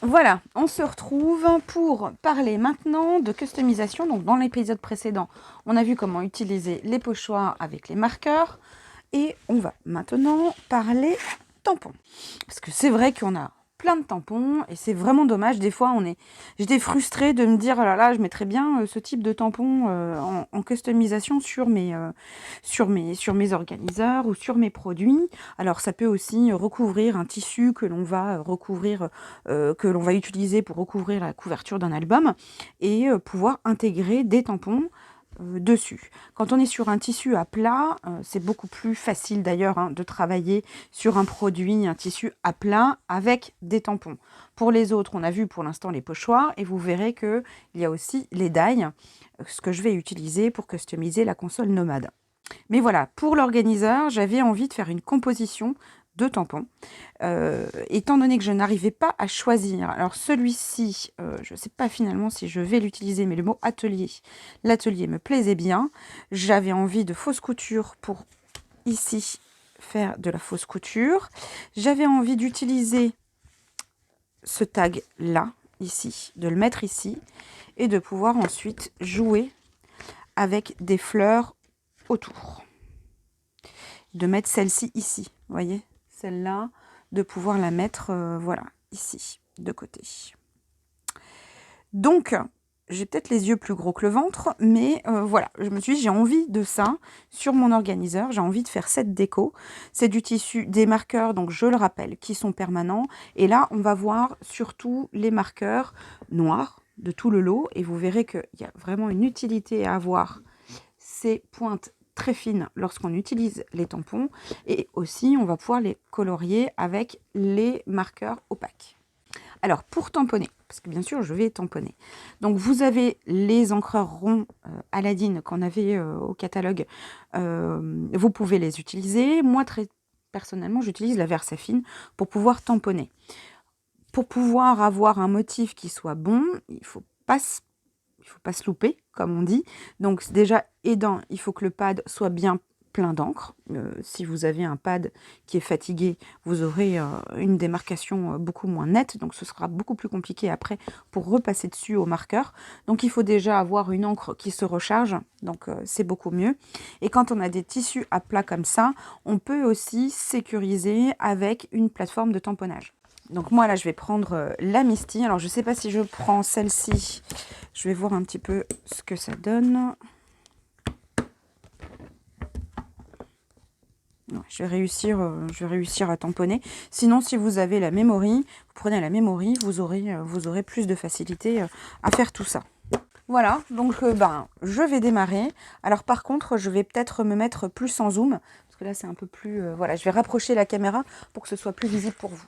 Voilà, on se retrouve pour parler maintenant de customisation. Donc dans l'épisode précédent, on a vu comment utiliser les pochoirs avec les marqueurs. Et on va maintenant parler tampons. Parce que c'est vrai qu'on a plein de tampons et c'est vraiment dommage. Des fois, j'étais frustrée de me dire, oh là là, je mettrais bien ce type de tampon en customisation sur mes organiseurs ou sur mes produits. Alors, ça peut aussi recouvrir un tissu que l'on va que l'on va utiliser pour recouvrir la couverture d'un album et pouvoir intégrer des tampons dessus. Quand on est sur un tissu à plat, c'est beaucoup plus facile d'ailleurs de travailler sur un produit, un tissu à plat avec des tampons. Pour les autres, on a vu pour l'instant les pochoirs et vous verrez qu'il y a aussi les die, ce que je vais utiliser pour customiser la console Nomad. Mais voilà, pour l'organiseur, j'avais envie de faire une composition de tampons, étant donné que je n'arrivais pas à choisir. Alors celui-ci, je ne sais pas finalement si je vais l'utiliser, mais le mot atelier, l'atelier me plaisait bien. J'avais envie de fausse couture pour ici faire de la fausse couture. J'avais envie d'utiliser ce tag là, ici, de le mettre ici, et de pouvoir ensuite jouer avec des fleurs autour. De mettre celle-ci ici, vous voyez, celle-là, de pouvoir la mettre, voilà, ici, de côté. Donc, j'ai peut-être les yeux plus gros que le ventre, mais voilà, je me suis dit, j'ai envie de ça sur mon organiseur, j'ai envie de faire cette déco. C'est du tissu, des marqueurs, donc je le rappelle, qui sont permanents. Et là, on va voir surtout les marqueurs noirs de tout le lot, et vous verrez qu'il y a vraiment une utilité à avoir ces pointes très fines lorsqu'on utilise les tampons, et aussi on va pouvoir les colorier avec les marqueurs opaques. Alors pour tamponner, parce que bien sûr je vais tamponner, donc vous avez les encreurs ronds Aladdin qu'on avait au catalogue, vous pouvez les utiliser. Moi très personnellement j'utilise la Versafine pour pouvoir tamponner. Pour pouvoir avoir un motif qui soit bon, il ne faut pas se louper, comme on dit. Donc déjà, aidant, il faut que le pad soit bien plein d'encre. Si vous avez un pad qui est fatigué, vous aurez une démarcation beaucoup moins nette. Donc ce sera beaucoup plus compliqué après pour repasser dessus au marqueur. Donc il faut déjà avoir une encre qui se recharge. Donc c'est beaucoup mieux. Et quand on a des tissus à plat comme ça, on peut aussi sécuriser avec une plateforme de tamponnage. Donc moi là je vais prendre la Misty. Alors je ne sais pas si je prends celle-ci. Je vais voir un petit peu ce que ça donne. Ouais, je vais réussir à tamponner. Sinon si vous avez la Memory, vous prenez la Memory, vous aurez plus de facilité à faire tout ça. Voilà, donc je vais démarrer. Alors par contre je vais peut-être me mettre plus en zoom. Parce que là c'est un peu plus... voilà, je vais rapprocher la caméra pour que ce soit plus visible pour vous.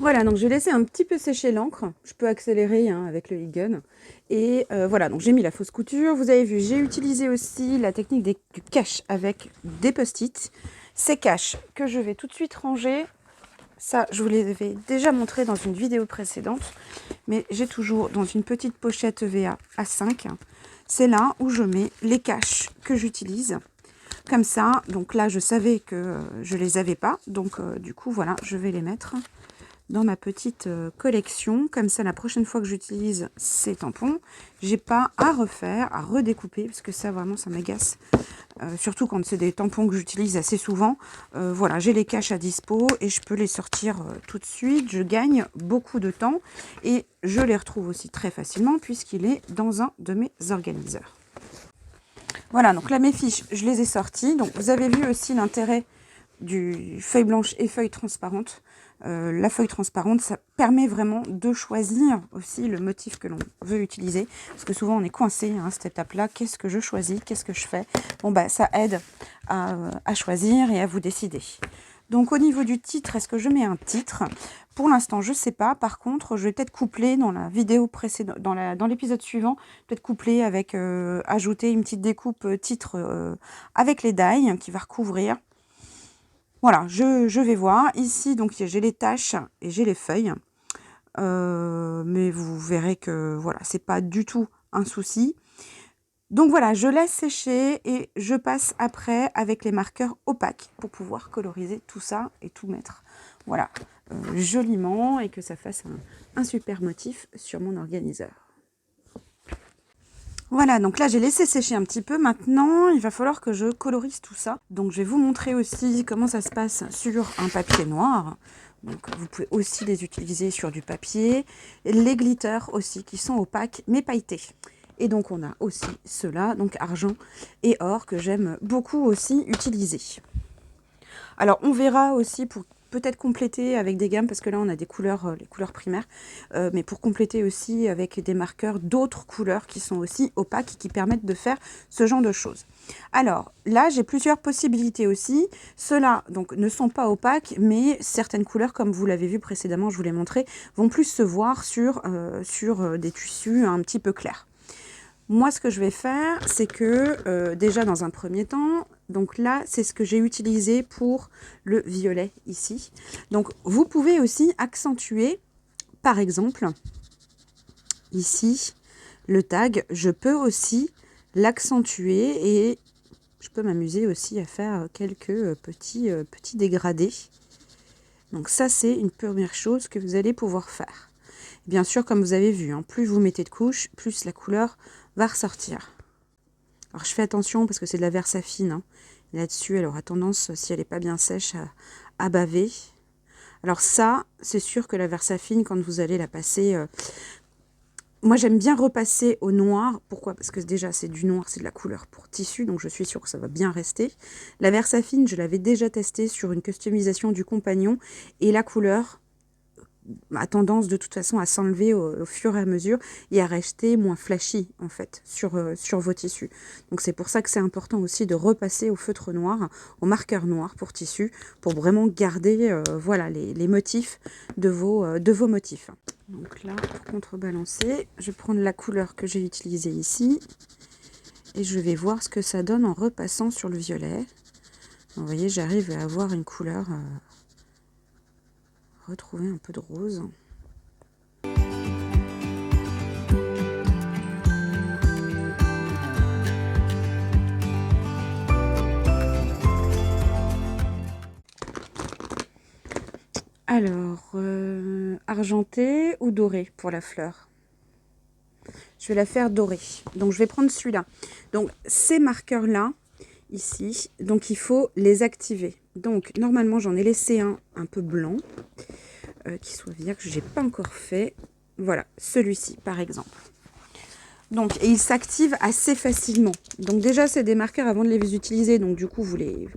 Voilà, donc je vais laisser un petit peu sécher l'encre. Je peux accélérer hein, avec le heat gun. Et voilà, donc j'ai mis la fausse couture. Vous avez vu, j'ai utilisé aussi la technique du cache avec des post-it. Ces caches que je vais tout de suite ranger. Ça, je vous les avais déjà montré dans une vidéo précédente. Mais j'ai toujours dans une petite pochette EVA A5. C'est là où je mets les caches que j'utilise. Comme ça, donc là, je savais que je les avais pas. Donc du coup, voilà, je vais les mettre dans ma petite collection. Comme ça, la prochaine fois que j'utilise ces tampons, j'ai pas à refaire, à redécouper, parce que ça, vraiment, ça m'agace. Surtout quand c'est des tampons que j'utilise assez souvent. Voilà, j'ai les caches à dispo et je peux les sortir tout de suite. Je gagne beaucoup de temps et je les retrouve aussi très facilement puisqu'il est dans un de mes organiseurs. Voilà, donc là, mes fiches, je les ai sorties. Donc, vous avez vu aussi l'intérêt du feuille blanche et feuille transparente. La feuille transparente, ça permet vraiment de choisir aussi le motif que l'on veut utiliser. Parce que souvent, on est coincé à cette étape-là. Qu'est-ce que je choisis? Qu'est-ce que je fais? Bon, bah, ça aide à choisir et à vous décider. Donc, au niveau du titre, est-ce que je mets un titre? Pour l'instant, je ne sais pas. Par contre, je vais peut-être coupler dans la vidéo précédente, dans l'épisode suivant, peut-être coupler avec, ajouter une petite découpe titre avec les die qui va recouvrir. Voilà, je vais voir. Ici, donc, j'ai les tâches et j'ai les feuilles. Mais vous verrez que, voilà, c'est pas du tout un souci. Donc, voilà, je laisse sécher et je passe après avec les marqueurs opaques pour pouvoir coloriser tout ça et tout mettre, voilà, joliment et que ça fasse un super motif sur mon organiseur. Voilà, donc là j'ai laissé sécher un petit peu. Maintenant, il va falloir que je colorise tout ça. Donc je vais vous montrer aussi comment ça se passe sur un papier noir. Donc vous pouvez aussi les utiliser sur du papier. Les glitters aussi qui sont opaques mais pailletés. Et donc on a aussi ceux-là, donc argent et or, que j'aime beaucoup aussi utiliser. Alors on verra aussi pour peut-être compléter avec des gammes, parce que là on a des couleurs, les couleurs primaires, mais pour compléter aussi avec des marqueurs d'autres couleurs qui sont aussi opaques et qui permettent de faire ce genre de choses. Alors là j'ai plusieurs possibilités aussi. Ceux-là donc ne sont pas opaques, mais certaines couleurs, comme vous l'avez vu précédemment, je vous l'ai montré, vont plus se voir sur des tissus un petit peu clairs. Moi, ce que je vais faire, c'est que déjà dans un premier temps, donc là, c'est ce que j'ai utilisé pour le violet ici. Donc, vous pouvez aussi accentuer, par exemple, ici, le tag. Je peux aussi l'accentuer et je peux m'amuser aussi à faire quelques petits dégradés. Donc ça, c'est une première chose que vous allez pouvoir faire. Bien sûr, comme vous avez vu, hein, plus vous mettez de couches, plus la couleur va ressortir. Alors je fais attention parce que c'est de la Versafine. Hein. Là-dessus, elle aura tendance, si elle n'est pas bien sèche, à baver. Alors ça, c'est sûr que la Versafine, quand vous allez la passer... moi, j'aime bien repasser au noir. Pourquoi? Parce que déjà, c'est du noir, c'est de la couleur pour tissu, donc je suis sûre que ça va bien rester. La Versafine, je l'avais déjà testée sur une customisation du compagnon, et la couleur a tendance de toute façon à s'enlever au fur et à mesure et à rester moins flashy en fait sur vos tissus. Donc c'est pour ça que c'est important aussi de repasser au feutre noir, au marqueur noir pour tissu, pour vraiment garder voilà, les motifs de vos motifs. Donc là, pour contrebalancer, je vais prendre la couleur que j'ai utilisée ici et je vais voir ce que ça donne en repassant sur le violet. Donc, vous voyez, j'arrive à avoir une couleur... retrouver un peu de rose. Alors, argenté ou doré pour la fleur? Je vais la faire dorée. Donc, je vais prendre celui-là. Donc, ces marqueurs-là, ici, donc il faut les activer. Donc, normalement, j'en ai laissé un peu blanc, qui soit vierge, je n'ai pas encore fait. Voilà, celui-ci, par exemple. Donc, et ils s'activent assez facilement. Donc déjà, c'est des marqueurs avant de les utiliser. Donc du coup, il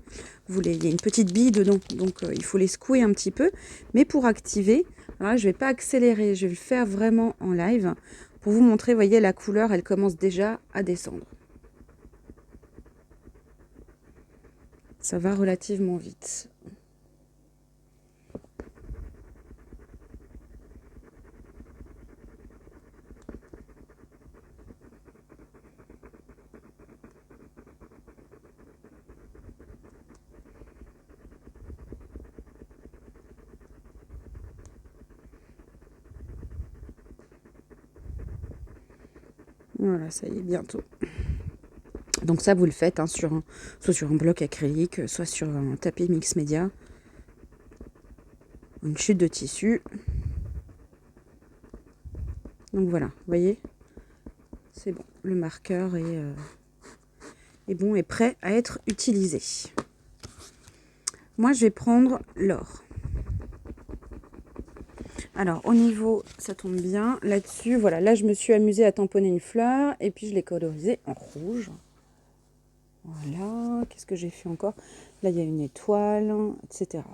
y a une petite bille dedans. Donc il faut les secouer un petit peu. Mais pour activer, alors là, je ne vais pas accélérer. Je vais le faire vraiment en live. Pour vous montrer, vous voyez, la couleur, elle commence déjà à descendre. Ça va relativement vite. Voilà, ça y est, bientôt. Donc ça, vous le faites hein, soit sur un bloc acrylique, soit sur un tapis mix média. Une chute de tissu. Donc voilà, vous voyez, c'est bon. Le marqueur est bon et prêt à être utilisé. Moi, je vais prendre l'or. Alors, au niveau, ça tombe bien. Là-dessus, voilà, là, je me suis amusée à tamponner une fleur et puis je l'ai colorisée en rouge. Voilà, qu'est-ce que j'ai fait encore? Là, il y a une étoile, etc.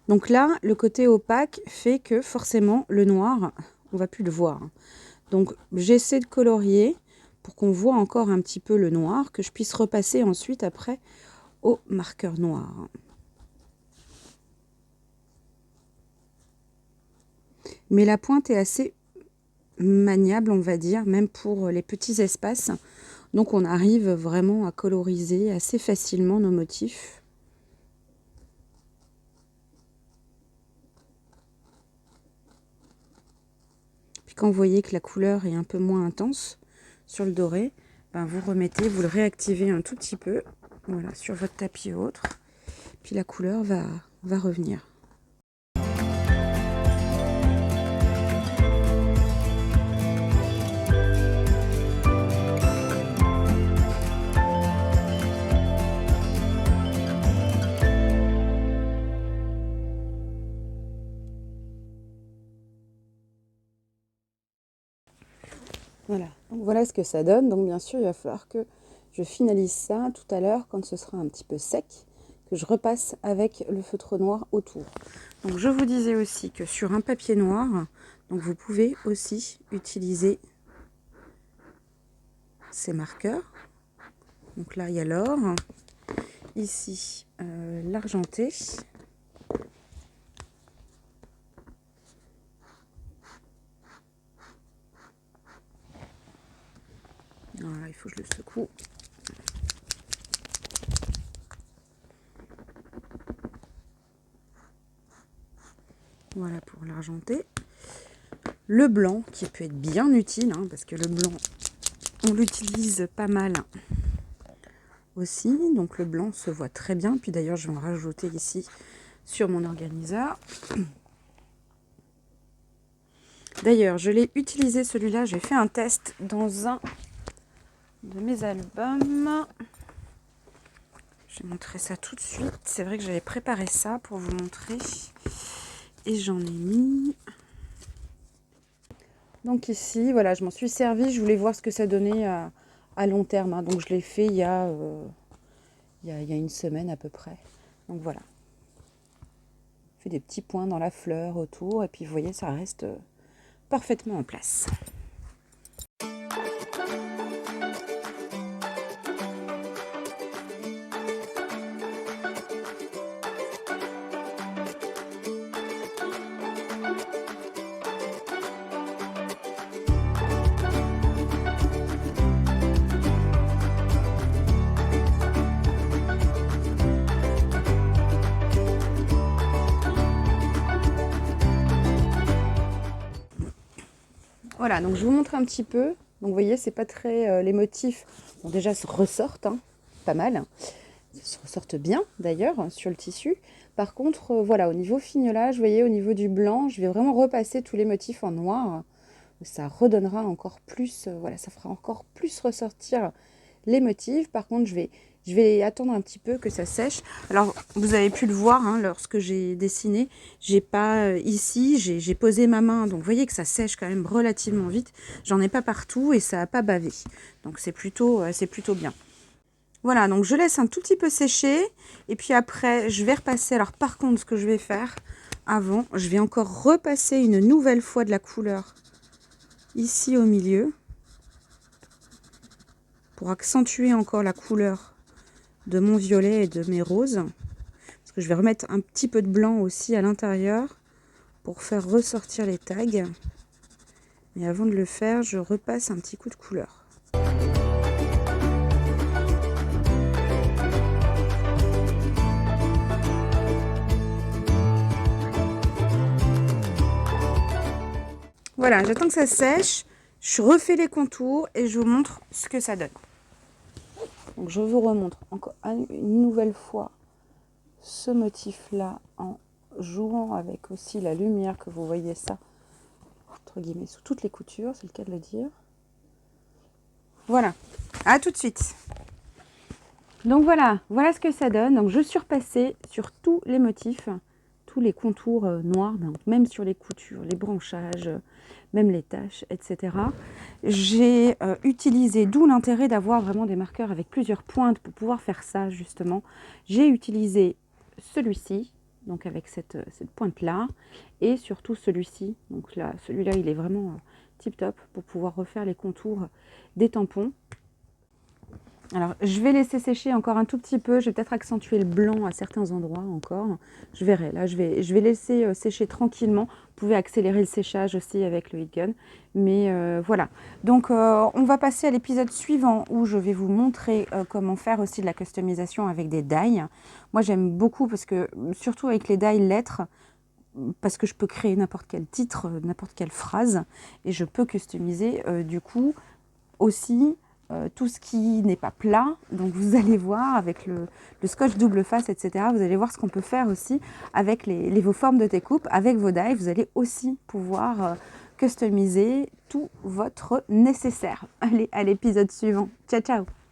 Donc là, le côté opaque fait que forcément, le noir, on va plus le voir. Donc, j'essaie de colorier pour qu'on voit encore un petit peu le noir, que je puisse repasser ensuite après au marqueur noir. Mais la pointe est assez maniable, on va dire, même pour les petits espaces. Donc on arrive vraiment à coloriser assez facilement nos motifs. Puis quand vous voyez que la couleur est un peu moins intense sur le doré, ben vous remettez, vous le réactivez un tout petit peu, voilà, sur votre tapis ou autre. Puis la couleur va revenir. Voilà, donc voilà ce que ça donne. Donc bien sûr, il va falloir que je finalise ça tout à l'heure quand ce sera un petit peu sec, que je repasse avec le feutre noir autour. Donc je vous disais aussi que sur un papier noir, donc vous pouvez aussi utiliser ces marqueurs. Donc là, il y a l'or. Ici, l'argenté. Voilà, il faut que je le secoue. Voilà pour l'argenté. Le blanc, qui peut être bien utile, hein, parce que le blanc, on l'utilise pas mal aussi. Donc le blanc se voit très bien. Puis d'ailleurs, je vais en rajouter ici sur mon organiseur. D'ailleurs, je l'ai utilisé celui-là. J'ai fait un test dans un de mes albums. Je vais montrer ça tout de suite. C'est vrai que j'avais préparé ça pour vous montrer. Et j'en ai mis. Donc ici, voilà, je m'en suis servi. Je voulais voir ce que ça donnait à long terme. Hein. Donc je l'ai fait il y a une semaine à peu près. Donc voilà. Je fais des petits points dans la fleur autour. Et puis vous voyez, ça reste parfaitement en place. Voilà, donc je vous montre un petit peu. Donc vous voyez, c'est pas très... les motifs, bon, déjà se ressortent, hein, pas mal. Ils se ressortent bien d'ailleurs sur le tissu. Par contre, voilà, au niveau fignolage, vous voyez, au niveau du blanc, je vais vraiment repasser tous les motifs en noir. Ça redonnera encore plus, voilà, ça fera encore plus ressortir les motifs. Par contre, je vais attendre un petit peu que ça sèche. Alors, vous avez pu le voir hein, lorsque j'ai dessiné. J'ai pas ici, j'ai posé ma main. Donc, vous voyez que ça sèche quand même relativement vite. J'en ai pas partout et ça n'a pas bavé. Donc, c'est plutôt bien. Voilà, donc je laisse un tout petit peu sécher. Et puis après, je vais repasser. Alors, par contre, ce que je vais faire avant, je vais encore repasser une nouvelle fois de la couleur ici au milieu pour accentuer encore la couleur de mon violet et de mes roses, parce que je vais remettre un petit peu de blanc aussi à l'intérieur pour faire ressortir les tags. Mais avant de le faire, je repasse un petit coup de couleur. Voilà, j'attends que ça sèche, je refais les contours et je vous montre ce que ça donne. Donc je vous remontre encore une nouvelle fois ce motif-là en jouant avec aussi la lumière, que vous voyez ça, entre guillemets, sous toutes les coutures, c'est le cas de le dire. Voilà, à tout de suite. Donc voilà ce que ça donne. Donc je suis repassée sur tous les motifs, tous les contours noirs, donc même sur les coutures, les branchages, même les taches, etc. J'ai utilisé, d'où l'intérêt d'avoir vraiment des marqueurs avec plusieurs pointes pour pouvoir faire ça justement. J'ai utilisé celui-ci, donc avec cette pointe-là, et surtout celui-ci. Donc là, celui-là, il est vraiment tip-top pour pouvoir refaire les contours des tampons. Alors, je vais laisser sécher encore un tout petit peu. Je vais peut-être accentuer le blanc à certains endroits encore. Je verrai. Là, je vais laisser sécher tranquillement. Vous pouvez accélérer le séchage aussi avec le heat gun. Mais voilà. Donc, on va passer à l'épisode suivant où je vais vous montrer comment faire aussi de la customisation avec des die. Moi, j'aime beaucoup parce que, surtout avec les die lettres, parce que je peux créer n'importe quel titre, n'importe quelle phrase. Et je peux customiser du coup aussi tout ce qui n'est pas plat. Donc vous allez voir avec le scotch double face, etc. Vous allez voir ce qu'on peut faire aussi avec vos formes de découpe, avec vos die. Vous allez aussi pouvoir customiser tout votre nécessaire. Allez, à l'épisode suivant. Ciao, ciao!